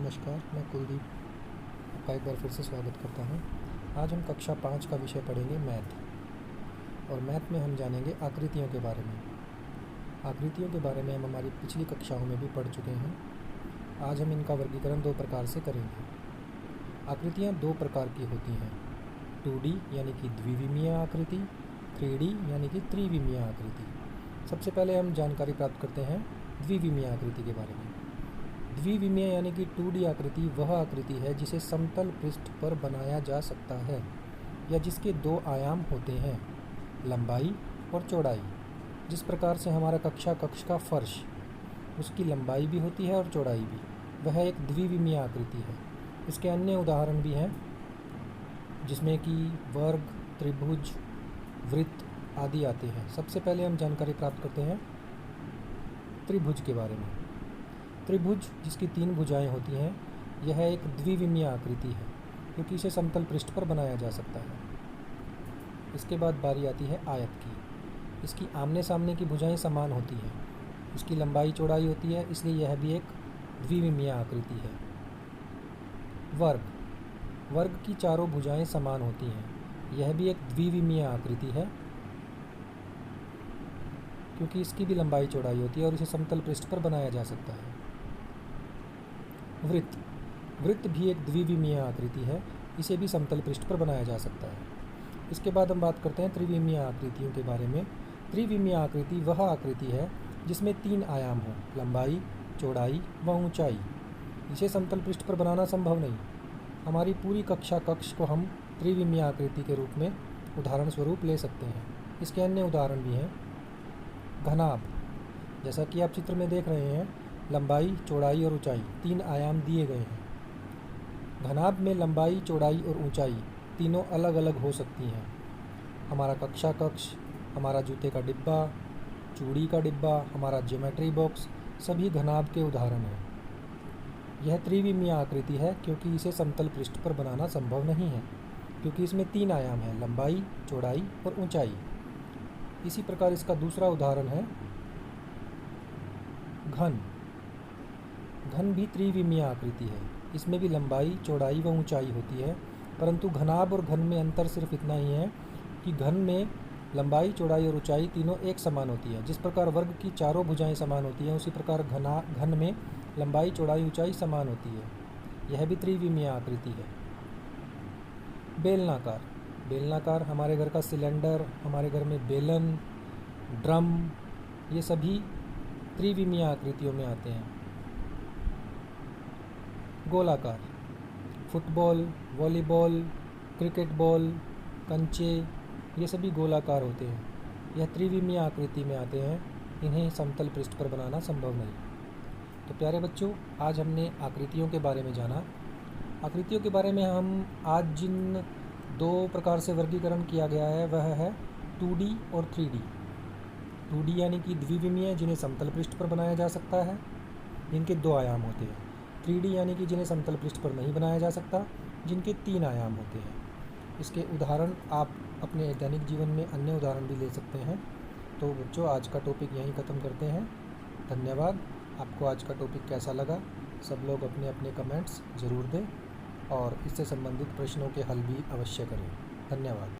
नमस्कार, मैं कुलदीप आपका एक बार फिर से स्वागत करता हूँ। आज हम कक्षा 5 का विषय पढ़ेंगे मैथ। और मैथ में हम जानेंगे आकृतियों के बारे में। आकृतियों के बारे में हम हमारी पिछली कक्षाओं में भी पढ़ चुके हैं। आज हम इनका वर्गीकरण दो प्रकार से करेंगे। आकृतियाँ दो प्रकार की होती हैं, 2D यानी कि द्विविमीय आकृति, 3D यानी कि त्रिविमीय आकृति। सबसे पहले हम जानकारी प्राप्त करते हैं द्विविमीय आकृति के बारे में। द्विविमीय यानी कि 2D आकृति वह आकृति है जिसे समतल पृष्ठ पर बनाया जा सकता है या जिसके दो आयाम होते हैं, लंबाई और चौड़ाई। जिस प्रकार से हमारा कक्ष का फर्श, उसकी लंबाई भी होती है और चौड़ाई भी, वह एक द्विविमीय आकृति है। इसके अन्य उदाहरण भी हैं जिसमें कि वर्ग, त्रिभुज, वृत्त आदि आते हैं। सबसे पहले हम जानकारी प्राप्त करते हैं त्रिभुज के बारे में। त्रिभुज जिसकी 3 भुजाएं होती हैं, यह एक द्विविमीय आकृति है क्योंकि इसे समतल पृष्ठ पर बनाया जा सकता है। इसके बाद बारी आती है आयत की। इसकी आमने सामने की भुजाएं समान होती हैं, इसकी लंबाई चौड़ाई होती है, इसलिए यह भी एक द्विविमीय आकृति है। वर्ग की चारों भुजाएं समान होती हैं, यह भी एक द्विविमीय आकृति है क्योंकि इसकी भी लंबाई चौड़ाई होती है और इसे समतल पृष्ठ पर बनाया जा सकता है। वृत्त भी एक द्विविमीय आकृति है, इसे भी समतल पृष्ठ पर बनाया जा सकता है। इसके बाद हम बात करते हैं त्रिविमीय आकृतियों के बारे में। त्रिविमीय आकृति वह आकृति है जिसमें 3 आयाम हो, लंबाई, चौड़ाई व ऊंचाई। इसे समतल पृष्ठ पर बनाना संभव नहीं। हमारी पूरी कक्ष को हम त्रिविमीय आकृति के रूप में उदाहरण स्वरूप ले सकते हैं। इसके अन्य उदाहरण भी हैं। घनाभ, जैसा कि आप चित्र में देख रहे हैं, लंबाई, चौड़ाई और ऊंचाई 3 आयाम दिए गए हैं। घनाभ में लंबाई, चौड़ाई और ऊंचाई तीनों अलग अलग हो सकती हैं। हमारा कक्ष, हमारा जूते का डिब्बा, चूड़ी का डिब्बा, हमारा ज्योमेट्री बॉक्स सभी घनाभ के उदाहरण हैं। यह त्रिविमीय आकृति है क्योंकि इसे समतल पृष्ठ पर बनाना संभव नहीं है क्योंकि इसमें 3 आयाम हैं, लंबाई, चौड़ाई और ऊंचाई। इसी प्रकार इसका दूसरा उदाहरण है घन भी त्रिविमीय आकृति है। इसमें भी लंबाई, चौड़ाई व ऊंचाई होती है, परंतु घनाभ और घन में अंतर सिर्फ इतना ही है कि घन में लंबाई, चौड़ाई और ऊंचाई तीनों एक समान होती है। जिस प्रकार वर्ग की चारों भुजाएं समान होती हैं, उसी प्रकार घन में लंबाई, चौड़ाई, ऊंचाई समान होती है। यह भी त्रिविमीय आकृति है। बेलनाकार हमारे घर का सिलेंडर, हमारे घर में बेलन, ड्रम, ये सभी त्रिविमीय आकृतियों में आते हैं। गोलाकार, फुटबॉल, वॉलीबॉल, क्रिकेट बॉल, कंचे, ये सभी गोलाकार होते हैं। यह त्रिविमीय आकृति में आते हैं, इन्हें समतल पृष्ठ पर बनाना संभव नहीं। तो प्यारे बच्चों, आज हमने आकृतियों के बारे में जाना। आकृतियों के बारे में हम आज जिन 2 प्रकार से वर्गीकरण किया गया है वह है 2D और 3D। 2D यानी कि द्विविमीय, जिन्हें समतल पृष्ठ पर बनाया जा सकता है, जिनके 2 आयाम होते हैं। 3D यानी कि जिन्हें समतल पृष्ठ पर नहीं बनाया जा सकता, जिनके 3 आयाम होते हैं। इसके उदाहरण आप अपने दैनिक जीवन में अन्य उदाहरण भी ले सकते हैं। तो बच्चों, आज का टॉपिक यहीं ख़त्म करते हैं। धन्यवाद। आपको आज का टॉपिक कैसा लगा, सब लोग अपने अपने कमेंट्स ज़रूर दें और इससे संबंधित प्रश्नों के हल भी अवश्य करें। धन्यवाद।